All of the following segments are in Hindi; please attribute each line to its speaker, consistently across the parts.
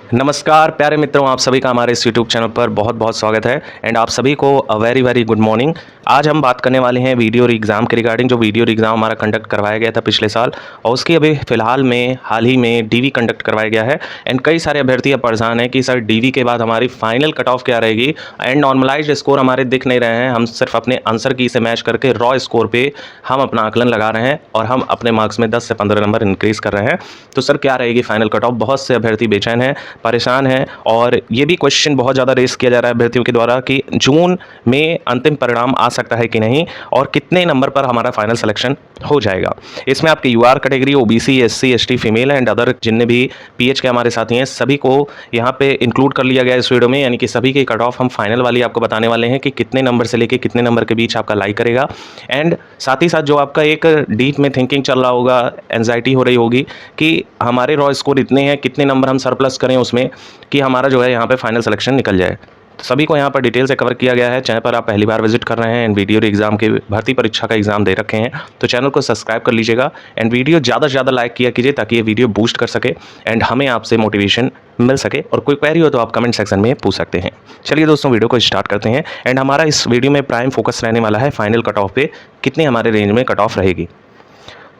Speaker 1: नमस्कार प्यारे मित्रों, आप सभी का हमारे इस यूट्यूब चैनल पर बहुत बहुत स्वागत है एंड आप सभी को वेरी वेरी गुड मॉर्निंग। आज हम बात करने वाले हैं वीडियो एग्ज़ाम के रिगार्डिंग, जो वीडियो एग्ज़ाम हमारा कंडक्ट करवाया गया था पिछले साल और उसकी अभी फ़िलहाल में हाल ही में डीवी कंडक्ट करवाया गया है। एंड कई सारे अभ्यर्थी अब परेशान हैं कि सर डीवी के बाद हमारी फाइनल कट ऑफ क्या रहेगी एंड नॉर्मलाइज्ड स्कोर हमारे दिख नहीं रहे हैं। हम सिर्फ अपने आंसर की से मैच करके रॉ स्कोर पर हम अपना आकलन लगा रहे हैं और हम अपने मार्क्स में 10 से 15 नंबर इंक्रीज़ कर रहे हैं। तो सर क्या रहेगी फाइनल कट ऑफ? बहुत से अभ्यर्थी बेचैन हैं, परेशान हैं और ये भी क्वेश्चन बहुत ज़्यादा रेस किया जा रहा है अभ्यर्थियों के द्वारा कि जून में अंतिम परिणाम आ सकता है कि नहीं और कितने नंबर पर हमारा फाइनल सिलेक्शन हो जाएगा। इसमें आपकी UR category, OBC, SC, ST, female and other जितने भी पीएच के हमारे साथी हैं सभी को यहाँ पे इंक्लूड कर लिया गया इस वीडियो में। यानी कि सभी की कट ऑफ हम फाइनल वाली आपको बताने वाले हैं कि कितने नंबर से लेके कितने नंबर के बीच आपका लाई करेगा। एंड साथ ही साथ जो आपका एक डीप में थिंकिंग चल रहा होगा, एंजाइटी हो रही होगी कि हमारे रॉ स्कोर इतने हैं, कितने नंबर हम सरप्लस करें उसमें कि हमारा जो है यहाँ पे फाइनल सिलेक्शन निकल जाए। तो सभी को यहाँ पर डिटेल से कवर किया गया है। चैनल पर आप पहली बार विजिट कर रहे हैं एंड वीडियो एग्जाम के भर्ती परीक्षा का एग्जाम दे रखे हैं तो चैनल को सब्सक्राइब कर लीजिएगा एंड वीडियो ज़्यादा से ज़्यादा लाइक किया कीजिए ताकि ये वीडियो बूस्ट कर सके एंड हमें आपसे मोटिवेशन मिल सके। और कोई क्वेरी हो तो आप कमेंट सेक्शन में पूछ सकते हैं। चलिए दोस्तों, वीडियो को स्टार्ट करते हैं एंड हमारा इस वीडियो में प्राइम फोकस रहने वाला है फाइनल कट ऑफ पे, कितने हमारे रेंज में कट ऑफ रहेगी।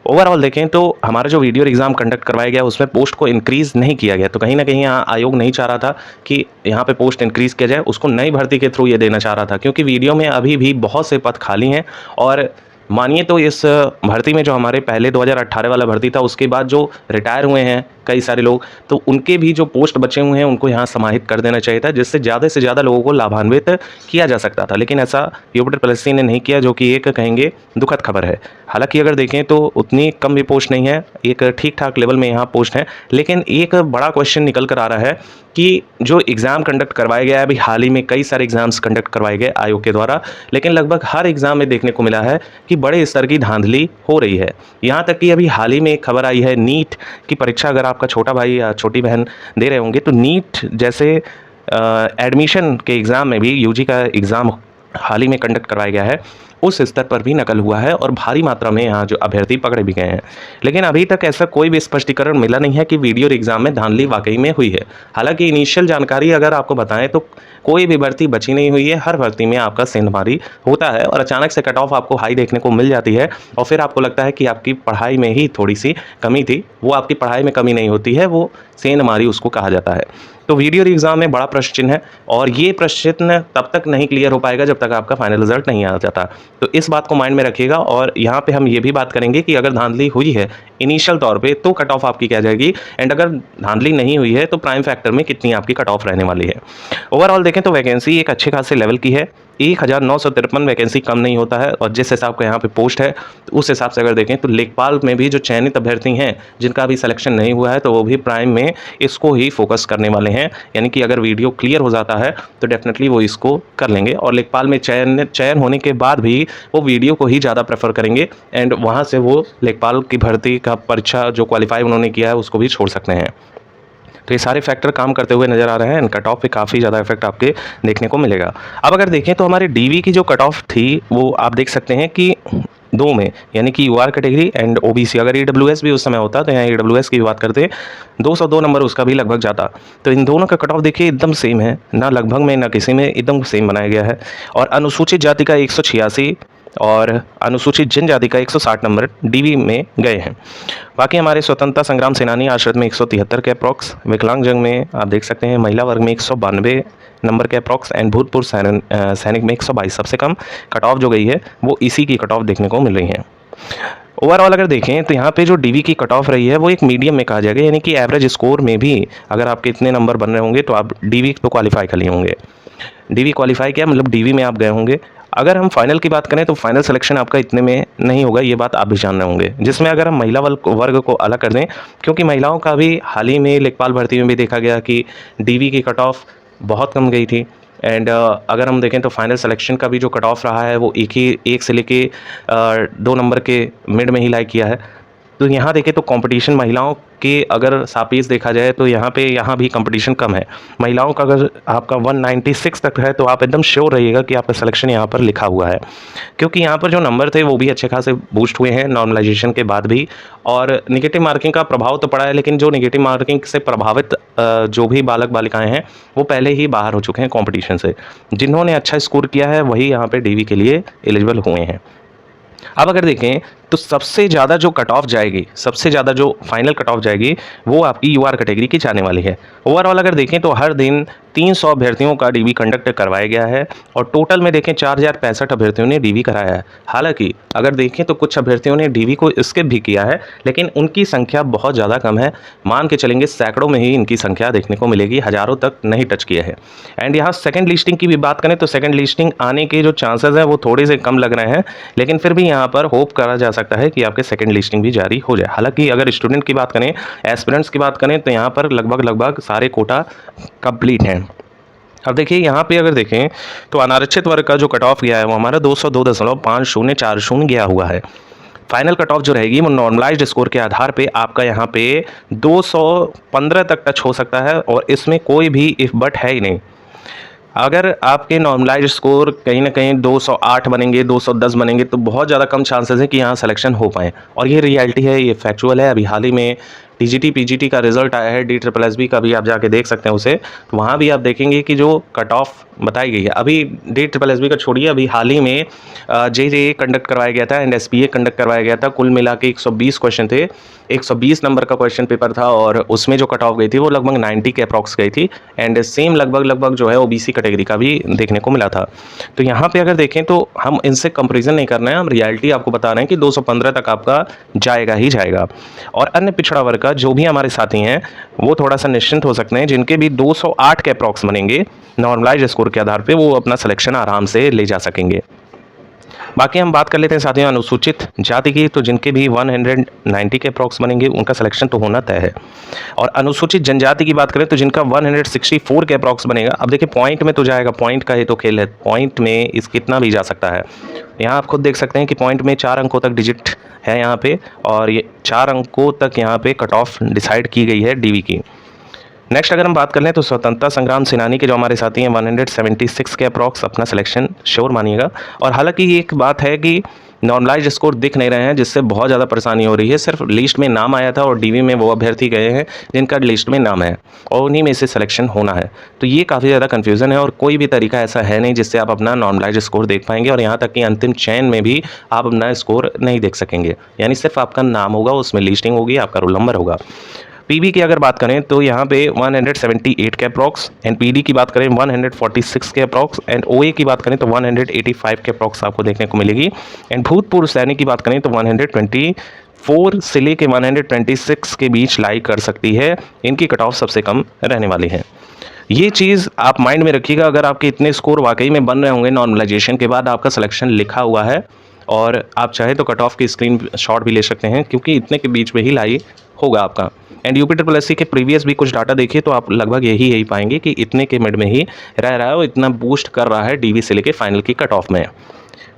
Speaker 1: ओवरऑल देखें तो हमारा जो वीडियो एग्ज़ाम कंडक्ट करवाया गया उसमें पोस्ट को इंक्रीज़ नहीं किया गया। तो कहीं ना कहीं यहाँ आयोग नहीं चाह रहा था कि यहाँ पे पोस्ट इंक्रीज़ किया जाए, उसको नई भर्ती के थ्रू ये देना चाह रहा था क्योंकि वीडियो में अभी भी बहुत से पद खाली हैं। और मानिए तो इस भर्ती में जो हमारे पहले 2018 वाला भर्ती था उसके बाद जो रिटायर हुए हैं कई सारे लोग, तो उनके भी जो पोस्ट बचे हुए हैं उनको यहाँ समाहित कर देना चाहिए था जिससे ज़्यादा से ज़्यादा लोगों को लाभान्वित किया जा सकता था। लेकिन ऐसा यूपीटर पॉलिसी ने नहीं किया, जो कि एक कहेंगे दुखद खबर है। हालांकि अगर देखें तो उतनी कम भी पोस्ट नहीं है, एक ठीक ठाक लेवल में यहाँ पोस्ट है। लेकिन एक बड़ा क्वेश्चन निकल कर आ रहा है कि जो एग्ज़ाम कंडक्ट करवाया गया है, अभी हाल ही में कई सारे एग्ज़ाम्स कंडक्ट करवाए गए आयोग के द्वारा, लेकिन लगभग हर एग्ज़ाम में देखने को मिला है कि बड़े स्तर की धांधली हो रही है। यहाँ तक कि अभी हाल ही में एक खबर आई है, नीट की परीक्षा अगर आपका छोटा भाई या छोटी बहन दे रहे होंगे तो नीट जैसे एडमिशन के एग्ज़ाम में भी यूजी का एग्ज़ाम हाल ही में कंडक्ट करवाया गया है, उस स्तर पर भी नकल हुआ है और भारी मात्रा में यहाँ जो अभ्यर्थी पकड़े भी गए हैं। लेकिन अभी तक ऐसा कोई भी स्पष्टीकरण मिला नहीं है कि वीडियो एग्ज़ाम में धांधली वाकई में हुई है। हालांकि इनिशियल जानकारी अगर आपको बताएं तो कोई भी भर्ती बची नहीं हुई है, हर भर्ती में आपका सेंधमारी होता है और अचानक से कट ऑफ आपको हाई देखने को मिल जाती है और फिर आपको लगता है कि आपकी पढ़ाई में ही थोड़ी सी कमी थी। वो आपकी पढ़ाई में कमी नहीं होती है, वो सेंधमारी उसको कहा जाता है। तो वीडियो एग्ज़ाम में बड़ा प्रश्न चिन्ह है और ये प्रश्न चिन्ह तब तक नहीं क्लियर हो पाएगा जब तक आपका फाइनल रिजल्ट नहीं आ जाता। तो इस बात को माइंड में रखिएगा और यहाँ पे हम ये भी बात करेंगे कि अगर धांधली हुई है इनिशियल तौर पे तो कट ऑफ आपकी क्या जाएगी एंड अगर धांधली नहीं हुई है तो प्राइम फैक्टर में कितनी आपकी कट ऑफ रहने वाली है। ओवरऑल देखें तो वैकेंसी एक अच्छे खासे लेवल की है, 1953 वैकेंसी कम नहीं होता है और जिस हिसाब का यहाँ पे पोस्ट है तो उस हिसाब से अगर देखें तो लेखपाल में भी जो चयनित अभ्यर्थी हैं जिनका अभी सिलेक्शन नहीं हुआ है तो वो भी प्राइम में इसको ही फोकस करने वाले हैं। यानी कि अगर वीडियो क्लियर हो जाता है तो डेफिनेटली वो इसको कर लेंगे और लेखपाल में चयन होने के बाद भी वो वीडियो को ही ज़्यादा प्रेफर करेंगे एंड वहाँ से वो लेखपाल की भर्ती का परीक्षा जो क्वालिफाई उन्होंने किया है उसको भी छोड़ सकते हैं। तो ये सारे फैक्टर काम करते हुए नज़र आ रहे हैं एंड कट ऑफ पे काफ़ी ज़्यादा इफेक्ट आपके देखने को मिलेगा। अब अगर देखें तो हमारे डीवी की जो कट ऑफ थी वो आप देख सकते हैं कि दो में, यानी कि यूआर कैटेगरी एंड ओबीसी, अगर ईडब्ल्यूएस भी उस समय होता तो यहाँ ईडब्ल्यूएस की बात करते 202 नंबर उसका भी लगभग जाता। तो इन दोनों का कट ऑफ देखिए एकदम सेम है, ना लगभग में ना किसी में, एकदम सेम बनाया गया है। और अनुसूचित जाति का 186 और अनुसूचित जनजाति का 160 नंबर डीवी में गए हैं। बाकी हमारे स्वतंत्रता संग्राम सेनानी आश्रित में 173 के अप्रॉक्स, विकलांगजन में आप देख सकते हैं, महिला वर्ग में 192 नंबर के अप्रॉक्स एंड भूतपूर्व सैनिक में 122। सबसे कम कट ऑफ जो गई है वो इसी की कट ऑफ देखने को मिल रही है। ओवरऑल अगर देखें तो यहाँ पे जो डीवी की कट ऑफ रही है वो एक मीडियम में कहा जाएगा, यानी कि एवरेज स्कोर में भी अगर आपके इतने नंबर बन रहे होंगे तो आप डीवी तो क्वालिफाई कर लिए होंगे। डीवी क्वालिफाई किया मतलब डीवी में आप गए होंगे। अगर हम फाइनल की बात करें तो फाइनल सिलेक्शन आपका इतने में नहीं होगा, ये बात आप भी जान रहे होंगे। जिसमें अगर हम महिला वर्ग को अलग कर दें, क्योंकि महिलाओं का भी हाल ही में लेखपाल भर्ती में भी देखा गया कि डीवी की कट ऑफ बहुत कम गई थी एंड अगर हम देखें तो फाइनल सिलेक्शन का भी जो कट ऑफ रहा है वो एक से लेके 2 नंबर के मिड में ही लाइक किया है। तो यहाँ देखें तो कंपटीशन महिलाओं के अगर सापेक्ष देखा जाए तो यहाँ भी कंपटीशन कम है। महिलाओं का अगर आपका 196 तक है तो आप एकदम श्योर रहिएगा कि आपका सिलेक्शन यहाँ पर लिखा हुआ है, क्योंकि यहाँ पर जो नंबर थे वो भी अच्छे खासे बूस्ट हुए हैं नॉर्मलाइजेशन के बाद भी। और निगेटिव मार्किंग का प्रभाव तो पड़ा है, लेकिन जो निगेटिव मार्किंग से प्रभावित जो भी बालक बालिकाएं हैं वो पहले ही बाहर हो चुके हैं कंपटीशन से। जिन्होंने अच्छा स्कोर किया है वही यहाँ पे डीवी के लिए एलिजिबल हुए हैं। अब अगर देखें तो सबसे ज़्यादा जो कट ऑफ जाएगी, सबसे ज़्यादा जो फाइनल कट ऑफ जाएगी वो आपकी यूआर कैटेगरी की जाने वाली है। ओवरऑल अगर देखें तो हर दिन 300 अभ्यर्थियों का डीवी कंडक्ट करवाया गया है और टोटल में देखें 4065 अभ्यर्थियों ने डीवी कराया है। हालांकि अगर देखें तो कुछ अभ्यर्थियों ने डीवी को स्किप भी किया है, लेकिन उनकी संख्या बहुत ज़्यादा कम है। मान के चलेंगे सैकड़ों में ही इनकी संख्या देखने को मिलेगी, हज़ारों तक नहीं टच किया है। एंड यहाँ सेकेंड लिस्टिंग की भी बात करें तो सेकेंड लिस्टिंग आने के जो चांसेस हैं वो थोड़े से कम लग रहे हैं, लेकिन फिर भी यहाँ पर होप करा जा सकता है कि आपके सेकंड लिस्टिंग भी जारी हो जाए। हालांकि अगर स्टूडेंट की बात करें, एस्पिरेंट्स की बात करें तो यहाँ पर लगभग सारे कोटा कंप्लीट हैं। अब देखिए यहाँ पे अगर देखें तो अनारक्षित वर्ग का जो कट ऑफ गया है वो हमारा 202.5040 गया हुआ है। फाइनल कट ऑफ जो रहेगी वो नॉर्मलाइज्ड स्कोर के आधार पे आपका यहाँ पे 215 तक टच हो सकता है, और इसमें कोई भी इफ बट है ही नहीं। अगर आपके नॉर्मलाइज स्कोर कहीं ना कहीं 208 बनेंगे, 210 बनेंगे, तो बहुत ज़्यादा कम चांसेस है कि यहाँ सिलेक्शन हो पाए। और ये रियलिटी है, ये फैक्चुअल है। अभी हाल ही में टीजीटी पीजीटी का रिजल्ट आया है, DSSB का भी आप जाके देख सकते हैं उसे, तो वहाँ भी आप देखेंगे कि जो कट ऑफ बताई गई है, अभी DSSB का छोड़िए, अभी हाल ही में JJE कंडक्ट करवाया गया था एंड SPA कंडक्ट करवाया गया था। कुल मिला के 120 क्वेश्चन थे, 120 नंबर का क्वेश्चन पेपर था, और उसमें जो कट ऑफ गई थी वो लगभग 90 के अप्रॉक्स गई थी। एंड सेम लगभग जो है OBC कैटेगरी का भी देखने को मिला था। तो यहाँ पे अगर देखें तो हम इनसे कंपेरिजन नहीं करना है, हम रियलिटी आपको बता रहे हैं कि 215 तक आपका जाएगा ही जाएगा। और अन्य पिछड़ा वर्ग का जो भी हमारे साथी हैं वो थोड़ा सा निश्चिंत हो सकते हैं, जिनके भी 208 के अप्रॉक्स बनेंगे नॉर्मलाइज स्कोर के आधार पे, वो अपना सिलेक्शन आराम से ले जा सकेंगे। बाकी हम बात कर लेते हैं साथियों अनुसूचित जाति की, तो जिनके भी 190 के अप्रॉक्स बनेंगे उनका सिलेक्शन तो होना तय है। और अनुसूचित जनजाति की बात करें तो जिनका 164 के अप्रॉक्स बनेगा। अब देखिए पॉइंट में तो जाएगा, पॉइंट का ही तो खेल है, पॉइंट में इस कितना भी जा सकता है। यहाँ आप खुद देख सकते हैं कि पॉइंट में 4 अंकों तक डिजिट है यहाँ पे, और ये 4 अंकों तक यहाँ पे कट ऑफ डिसाइड की गई है डीवी की। नेक्स्ट अगर हम बात कर लें तो स्वतंत्रता संग्राम सेनानी के जो हमारे साथी हैं 176 के अप्रॉक्स अपना सिलेक्शन श्योर मानिएगा। और हालांकि ये एक बात है कि नॉर्मलाइज्ड स्कोर दिख नहीं रहे हैं, जिससे बहुत ज़्यादा परेशानी हो रही है। सिर्फ लिस्ट में नाम आया था और डीवी में वो अभ्यर्थी गए हैं जिनका लिस्ट में नाम है, और उन्हीं में से सिलेक्शन होना है। तो ये काफ़ी ज़्यादा कन्फ्यूज़न है, और कोई भी तरीका ऐसा है नहीं जिससे आप अपना नॉर्मलाइज्ड स्कोर देख पाएंगे। और यहाँ तक कि अंतिम चयन में भी आप अपना स्कोर नहीं देख सकेंगे, यानी सिर्फ आपका नाम होगा, उसमें लिस्टिंग होगी, आपका रोल नंबर होगा। पीबी की अगर बात करें तो यहाँ पे 178 के अप्रॉक्स, एंड पीडी की बात करें 146 के अप्रॉक्स, एंड ओए की बात करें तो 185 के अप्रॉक्स आपको देखने को मिलेगी। एंड भूतपूर्व सैनिक की बात करें तो 124 से लेके 126 के बीच लाई कर सकती है, इनकी कट ऑफ सबसे कम रहने वाली है। ये चीज़ आप माइंड में रखिएगा। अगर आपके इतने स्कोर वाकई में बन रहे होंगे नॉर्मलाइजेशन के बाद, आपका सिलेक्शन लिखा हुआ है, और आप चाहे तो कट ऑफ की स्क्रीन शॉट भी ले सकते हैं, क्योंकि इतने के बीच में ही लाई होगा आपका। एंड UPSSC के प्रीवियस भी कुछ डाटा देखिए तो आप लगभग यही पाएंगे कि इतने के मिड में ही रह रहा है, और इतना बूस्ट कर रहा है डीवी से लेके फाइनल की कट ऑफ में।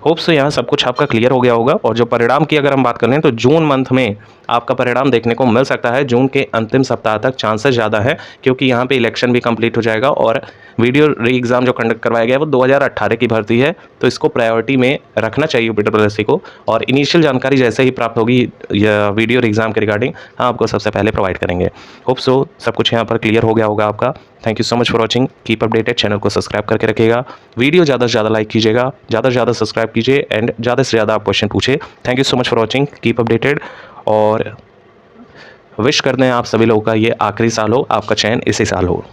Speaker 1: होप सो यहाँ सब कुछ आपका क्लियर हो गया होगा। और जो परिणाम की अगर हम बात करें तो जून मंथ में आपका परिणाम देखने को मिल सकता है। जून के अंतिम सप्ताह तक चांसेस ज़्यादा है, क्योंकि यहाँ पे इलेक्शन भी कंप्लीट हो जाएगा, और वीडियो री एग्ज़ाम जो कंडक्ट करवाया गया है वो 2018 की भर्ती है, तो इसको प्रायोरिटी में रखना चाहिए UPSSC को। और इनिशियल जानकारी जैसे ही प्राप्त होगी वीडियो री एग्ज़ाम के रिगार्डिंग, हम आपको सबसे पहले प्रोवाइड करेंगे। होप सो सब कुछ यहाँ पर क्लियर हो गया होगा आपका। Thank you so much for watching, keep updated. Channel को सब्सक्राइब करके रखिएगा, वीडियो ज़्यादा से ज़्यादा लाइक कीजिएगा, ज़्यादा से ज़्यादा सब्सक्राइब कीजिए, एंड ज़्यादा से ज़्यादा आप क्वेश्चन पूछे। Thank you so much for watching, keep updated, और विश करते हैं आप सभी लोगों का ये आखिरी साल हो, आपका चयन इसी साल हो।